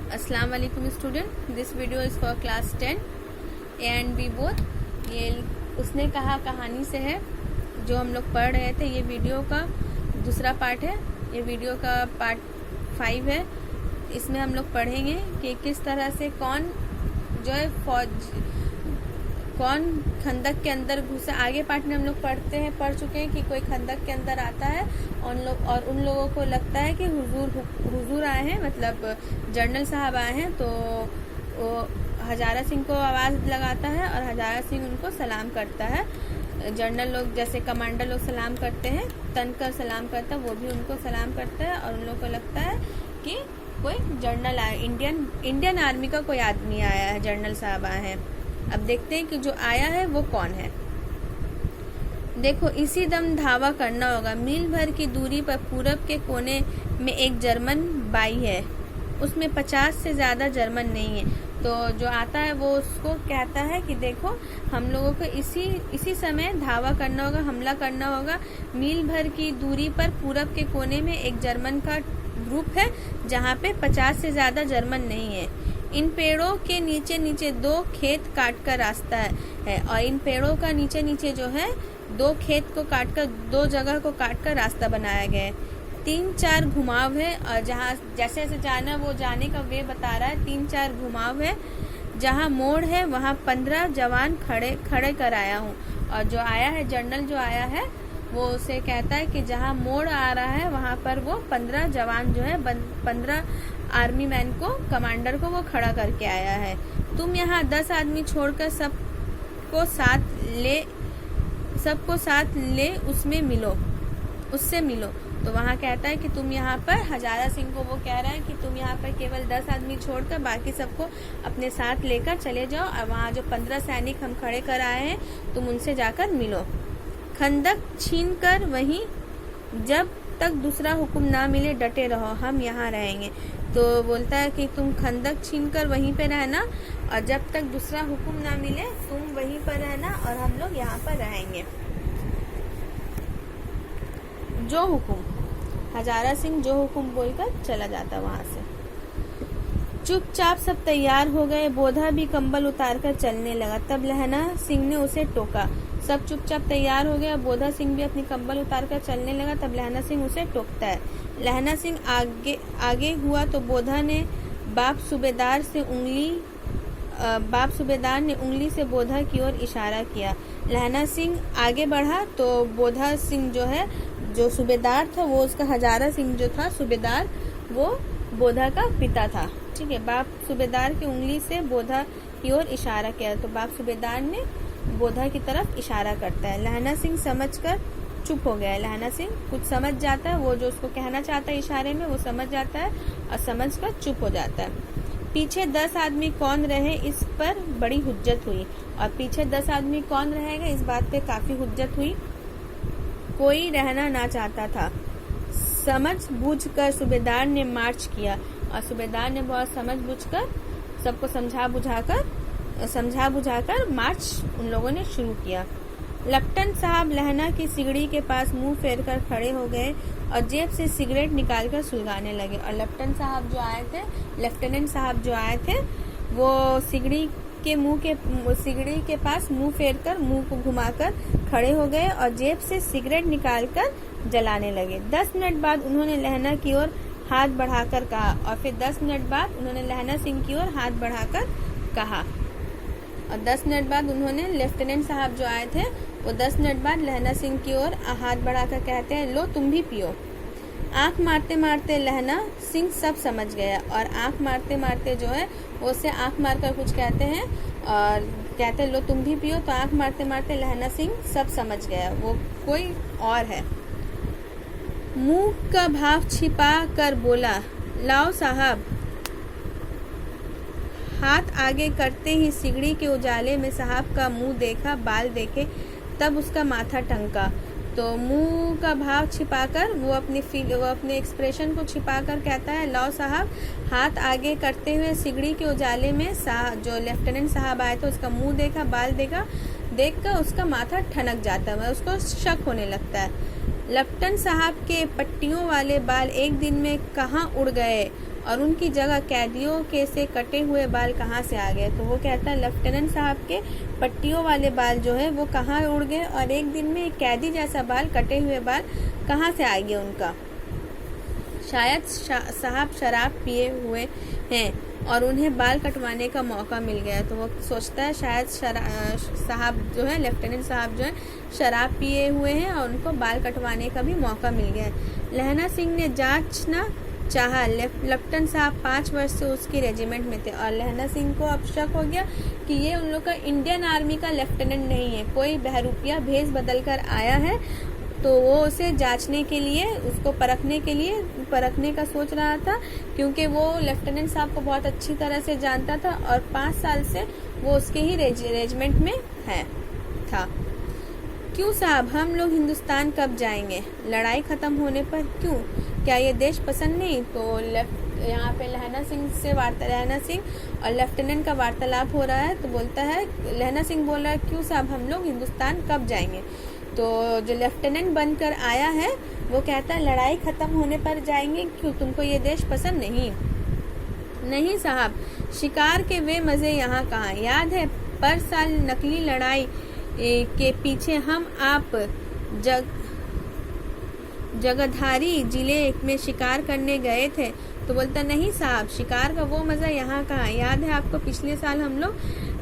अस्सलाम वालेकुम student, this video is for class 10 A and B both. ये उसने कहा कहानी से है जो हम लोग पढ़ रहे थे। ये वीडियो का दूसरा पार्ट है, ये वीडियो का पार्ट 5 है। इसमें हम लोग पढ़ेंगे कि किस तरह से कौन जो है कौन खंदक के अंदर घुसा। आगे पार्ट में हम लोग पढ़ चुके हैं कि कोई खंदक के अंदर आता है और उन लोगों को लगता है कि हुजूर आए हैं, मतलब जनरल साहब आए हैं। तो वो हजारा सिंह को आवाज़ लगाता है और हजारा सिंह उनको सलाम करता है। जनरल लोग जैसे कमांडर लोग सलाम करते हैं, तन कर सलाम करता है, वो भी उनको सलाम करता है और उन लोगों को लगता है कि कोई जनरल आया, इंडियन आर्मी का कोई आदमी आया है, जनरल साहब आए हैं। अब देखते हैं कि जो आया है वो कौन है। देखो, इसी दम धावा करना होगा। मील भर की दूरी पर पूरब के कोने में एक जर्मन बाई है, उसमें 50 से ज़्यादा जर्मन नहीं है। तो जो आता है वो उसको कहता है कि देखो, हम लोगों को इसी समय धावा करना होगा, हमला करना होगा। मील भर की दूरी पर पूरब के कोने में एक जर्मन का ग्रुप है जहाँ पे 50 से ज़्यादा जर्मन नहीं है। इन पेड़ों के नीचे नीचे 2 खेत काट कर रास्ता है और इन पेड़ों का नीचे नीचे जो है 2 खेत को काटकर 2 जगह को काटकर रास्ता बनाया गया है। 3-4 घुमाव है और जहाँ जैसे जैसे जाना वो जाने का वे बता रहा है। 3-4 घुमाव है, जहाँ मोड़ है वहाँ 15 जवान खड़े कर आया हूँ। और जो आया है, जनरल जो आया है, वो उसे कहता है कि जहाँ मोड़ आ रहा है वहाँ पर वो 15 जवान जो है, 15 आर्मी मैन को, कमांडर को वो खड़ा करके आया है। तुम यहाँ 10 आदमी छोड़कर सबको साथ ले उससे मिलो। तो वहाँ कहता है कि तुम यहाँ पर, हजारा सिंह को वो कह रहा है कि तुम यहाँ पर केवल 10 आदमी छोड़कर बाकी सबको अपने साथ लेकर चले जाओ और वहाँ जो 15 सैनिक हम खड़े कर आए हैं तुम उनसे जाकर मिलो। खंदक छीन कर वहीं, जब तक दूसरा हुक्म ना मिले डटे रहो, हम यहाँ रहेंगे। तो बोलता है कि तुम खंदक छीन कर वहीं पे रहना और जब तक दूसरा हुक्म ना मिले तुम वहीं पर रहना और हम लोग यहाँ पर रहेंगे। जो हुक्म, हजारा सिंह जो हुक्म बोलकर चला जाता वहां से। चुपचाप सब तैयार हो गए। बोधा भी कंबल उतारकर चलने लगा। तब लहना सिंह ने उसे टोका। सब चुपचाप तैयार हो गया, बोधा सिंह भी अपनी कंबल उतारकर चलने लगा। तब लहना सिंह उसे टोकता है। लहना सिंह आगे हुआ तो बोधा ने बाप सूबेदार ने उंगली से बोधा की ओर इशारा किया। लहना सिंह आगे बढ़ा तो बोधा सिंह जो है, जो सूबेदार था, वो उसका हजारा सिंह जो था सूबेदार, वो बोधा का पिता था। ठीक है, बाप सूबेदार की उंगली से बोधा की ओर इशारा किया तो बाप सूबेदार ने बोधा की तरफ इशारा करता है। लहना सिंह समझकर चुप हो गया। लहना सिंह कुछ समझ जाता है, वो जो उसको कहना चाहता है इशारे में वो समझ जाता है और समझकर चुप हो जाता है। पीछे 10 आदमी कौन रहे, इस पर बड़ी हुज्जत हुई। और पीछे 10 आदमी कौन रहेगा, इस बात पे काफी हुज्जत हुई। कोई रहना ना चाहता था। समझ बूझ कर सूबेदार ने मार्च किया और सूबेदार ने बहुत समझ बूझ कर सबको समझा बुझाकर मार्च उन लोगों ने शुरू किया। लेफ्टिनेंट साहब लहना की सिगड़ी के पास मुंह फेर कर खड़े हो गए और जेब से सिगरेट निकालकर सुलगाने लगे। और लेफ्टिनेंट साहब जो आए थे वो सिगड़ी के पास मुंह फेर कर, मुंह को घुमाकर खड़े हो गए और जेब से सिगरेट निकालकर जलाने लगे। 10 मिनट बाद उन्होंने लहना की ओर हाथ बढ़ाकर कहा और फिर 10 मिनट बाद उन्होंने लहना सिंह की ओर हाथ बढ़ाकर कहा। और 10 मिनट बाद उन्होंने, लेफ्टिनेंट साहब जो आए थे वो 10 मिनट बाद लहना सिंह की ओर हाथ बढ़ाकर कहते हैं, लो तुम भी पियो। आंख मारते मारते लहना सिंह सब समझ गया और आंख मारते मारते जो है वो उससे आंख मारकर कुछ कहते हैं और कहते हैं, लो तुम भी पियो। तो आंख मारते मारते लहना सिंह सब समझ गया, वो कोई और है। मुंह का भाव छिपा कर बोला, लाओ साहब। हाथ आगे करते ही सिगड़ी के उजाले में साहब का मुंह देखा, बाल देखे, तब उसका माथा टंका। तो मुंह का भाव छिपाकर वो अपने एक्सप्रेशन को छिपाकर कहता है, लाओ साहब। हाथ आगे करते हुए सिगड़ी के उजाले में जो लेफ्टिनेंट साहब आए थे उसका मुंह देखा, बाल देखा, देखकर उसका माथा ठनक जाता है, उसको शक होने लगता है। लेफ्टिनेंट साहब के पट्टियों वाले बाल एक दिन में कहाँ उड़ गए और उनकी जगह कैदियों के से कटे हुए बाल कहाँ से आ गए। तो वो कहता है लेफ्टिनेंट साहब के पट्टियों वाले बाल जो है वो कहाँ उड़ गए, और एक दिन में कैदी जैसा बाल, कटे हुए बाल कहाँ से आ गए उनका। शायद साहब शराब पिए हुए हैं और उन्हें बाल कटवाने का मौका मिल गया। तो वो सोचता है शायद साहब जो है, लेफ्टिनेंट साहब जो है शराब पिए हुए हैं और उनको बाल कटवाने का भी मौका मिल गया है। लहना सिंह ने जांचना चाहा। लेफ्टिनेंट साहब 5 वर्ष से उसकी रेजिमेंट में थे और लहना सिंह को अब शक हो गया कि ये उन लोग का इंडियन आर्मी का लेफ्टिनेंट नहीं है, कोई बहरूपिया भेष बदल कर आया है। तो वो उसे जांचने के लिए, उसको परखने का सोच रहा था, क्योंकि वो लेफ्टिनेंट साहब को बहुत अच्छी तरह से जानता था और 5 साल से वो उसके ही रेजिमेंट में था। क्यों साहब, हम लोग हिंदुस्तान कब जाएंगे? लड़ाई खत्म होने पर। क्यों, क्या ये देश पसंद नहीं? तो यहाँ पे लहना सिंह और लेफ्टिनेंट का वार्तालाप हो रहा है। तो बोलता है, लहना सिंह बोल रहा है, क्यों साहब, हम लोग हिंदुस्तान कब जाएंगे? तो जो लेफ्टिनेंट बनकर आया है वो कहता है लड़ाई खत्म होने पर जाएंगे। क्यों, तुमको ये देश पसंद नहीं? नहीं साहब, शिकार के वे मजे यहाँ कहाँ। याद है पर साल नकली लड़ाई के पीछे हम आप जगधारी जिले में शिकार करने गए थे। तो बोलता नहीं साहब, शिकार का वो मजा यहाँ कहाँ। याद है आपको पिछले साल हम लोग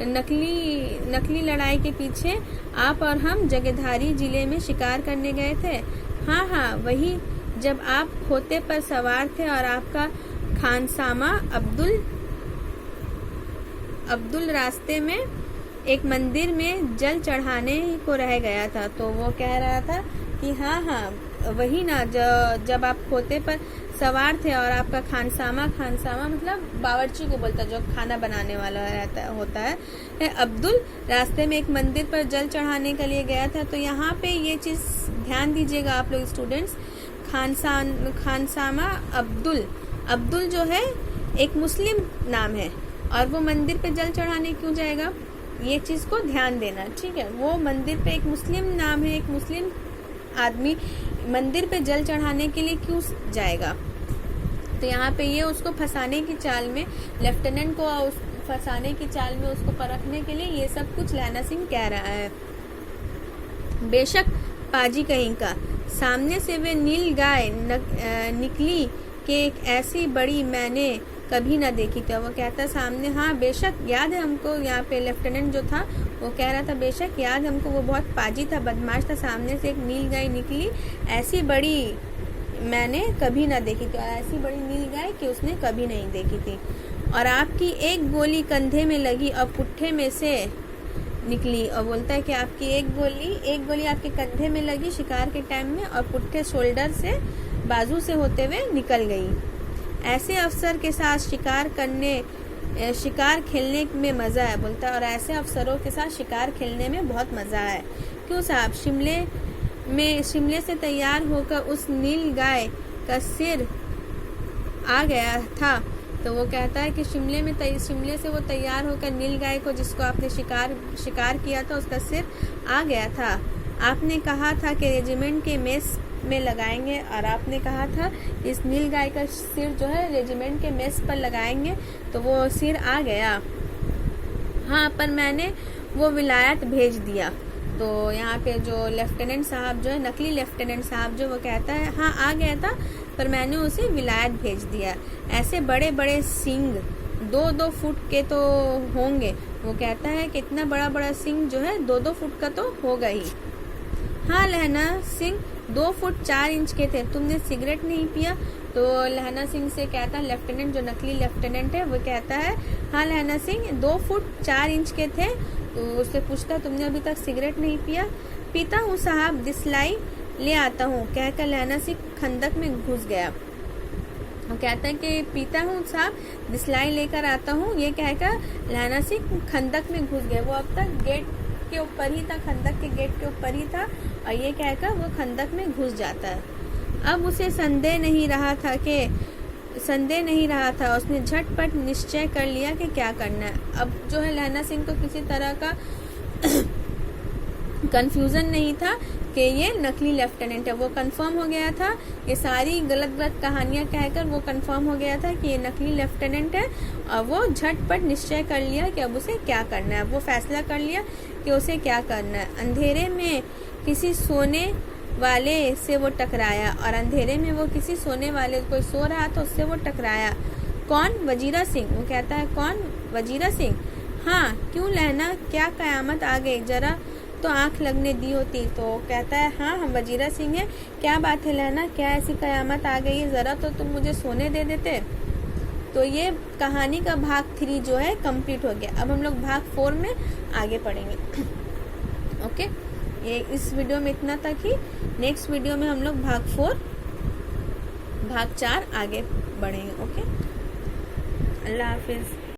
नकली लड़ाई के पीछे आप और हम जगधारी जिले में शिकार करने गए थे। हाँ, वही जब आप खोते पर सवार थे और आपका खानसामा अब्दुल रास्ते में एक मंदिर में जल चढ़ाने को रह गया था। तो वो कह रहा था कि हाँ, वही ना, जब आप खोते पर सवार थे और आपका खानसामा मतलब बावर्ची को बोलता, जो खाना बनाने वाला होता है अब्दुल रास्ते में एक मंदिर पर जल चढ़ाने के लिए गया था। तो यहाँ पे ये चीज ध्यान दीजिएगा आप लोग स्टूडेंट्स। खानसामा अब्दुल जो है एक मुस्लिम नाम है और वो मंदिर पे जल चढ़ाने क्यों जाएगा, ये चीज को ध्यान देना, ठीक है। वो मंदिर पे एक मुस्लिम नाम है, एक मुस्लिम आदमी मंदिर पे जल चढ़ाने के लिए क्यों जाएगा। तो यहाँ पे ये उसको फंसाने की चाल में, लेफ्टिनेंट को फंसाने की चाल में उसको परखने के लिए ये सब कुछ लहना सिंह कह रहा है। बेशक पाजी कहीं का, सामने से वे नील गाय निकली कि एक ऐसी बड़ी मैंने कभी ना देखी। तो वो कहता सामने, हाँ बेशक याद है हमको। यहाँ पे लेफ्टिनेंट जो था वो कह रहा था बेशक याद हमको, वो बहुत पाजी था, बदमाश था, सामने से एक नील गाय निकली, ऐसी बड़ी मैंने कभी ना देखी। तो ऐसी बड़ी नील गाय कि उसने कभी नहीं देखी थी। और आपकी एक गोली कंधे में लगी और पुट्ठे में से निकली। और बोलता है कि आपकी एक गोली आपके कंधे में लगी शिकार के टाइम में और पुट्ठे शोल्डर से, बाजू से होते हुए निकल गई। ऐसे अफसर के साथ शिकार खेलने में मजा है, बोलता है, और ऐसे अफसरों के साथ शिकार खेलने में बहुत मजा है। क्यों साहब, शिमले से तैयार होकर उस नील गाय का सिर आ गया था। तो वो कहता है कि शिमले से वो तैयार होकर नील गाय को, जिसको आपने शिकार किया था, उसका सिर आ गया था। आपने कहा था कि रेजिमेंट के मेस में लगाएंगे, और आपने कहा था इस नील गाय का सिर जो है रेजिमेंट के मेस पर लगाएंगे। तो वो सिर आ गया। हाँ, पर मैंने वो विलायत भेज दिया। तो यहाँ पे जो लेफ्टिनेंट साहब जो है, नकली लेफ्टिनेंट साहब जो, वो कहता है हाँ आ गया था, पर मैंने उसे विलायत भेज दिया। ऐसे बड़े बड़े सींग 2-2 फुट के तो होंगे। वो कहता है कि इतना बड़ा सींग जो है 2-2 फुट का तो होगा ही। हाँ लहना सिंह 2 फुट 4 इंच के थे, तुमने सिगरेट नहीं पिया। तो लहना सिंह से कहता है, लेफ्टिनेंट जो नकली लेफ्टिनेंट है वो कहता है हाँ लहना सिंह 2 फुट 4 इंच के थे। तो उससे पूछता तुमने अभी तक सिगरेट नहीं पिया। पीता हूँ साहब, दिसलाई ले आता हूँ, कहकर लहना सिंह खंदक में घुस गया। वो कहता है कि पीता हूँ साहब, दिसलाई लेकर आता हूँ, ये कहकर लहना सिंह खंदक में घुस गया। वो अब तक गेट के ऊपर ही था, खंदक के गेट के ऊपर ही था, और ये कहकर वो खंदक में घुस जाता है। अब उसे संदेह नहीं रहा था, उसने झटपट निश्चय कर लिया कि क्या करना है। अब जो है लहना सिंह को किसी तरह का कंफ्यूजन नहीं था कि ये नकली लेफ्टिनेंट है, वो कंफर्म हो गया था। ये सारी गलत गलत कहानियां कहकर वो कंफर्म हो गया था कि ये नकली लेफ्टिनेंट है, और वो झटपट निश्चय कर लिया कि अब उसे क्या करना है। वो फैसला कर लिया कि उसे क्या करना है। अंधेरे में किसी सोने वाले से वो टकराया, और अंधेरे में वो किसी सोने वाले, कोई सो रहा था उससे वो टकराया। कौन? वजीरा सिंह। वो कहता है कौन? वजीरा सिंह। हाँ, क्यों लहना, क्या कयामत आ गई, जरा तो आंख लगने दी होती। तो कहता है हाँ, हम वजीरा सिंह हैं, क्या बात है लहना, क्या ऐसी कयामत आ गई है, ज़रा तो तुम मुझे सोने दे देते। तो ये कहानी का भाग 3 जो है कंप्लीट हो गया। अब हम लोग भाग 4 में आगे पढ़ेंगे। ओके, ये इस वीडियो में इतना तक ही। नेक्स्ट वीडियो में हम लोग भाग 4 आगे बढ़ेंगे। ओके, अल्लाह हाफिज़।